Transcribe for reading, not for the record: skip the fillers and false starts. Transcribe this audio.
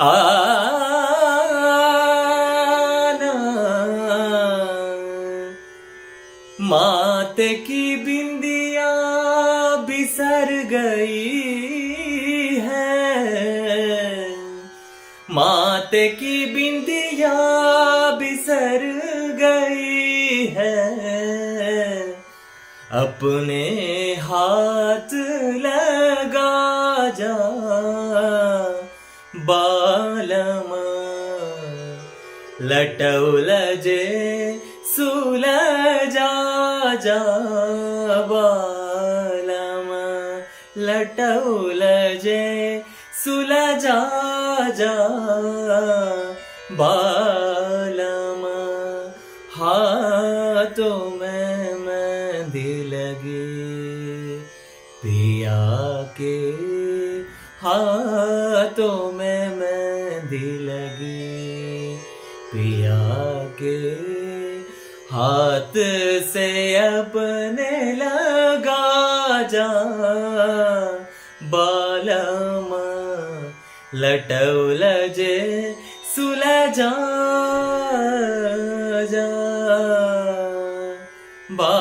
आना माते की बिंदिया बिसर गई है, माते की बिंदिया बिसर गई है, अपने हाथ लगा जा बालमा लटवलजे सुलजा जा बालमा लटवलजे सुलजा जा बालमा हाथों में मेहंदी लगी पिया के हाथों में मेहंदी लगी पिया के हाथ से अपने लगा जा बालमा लटवलजे सुलजा जा बा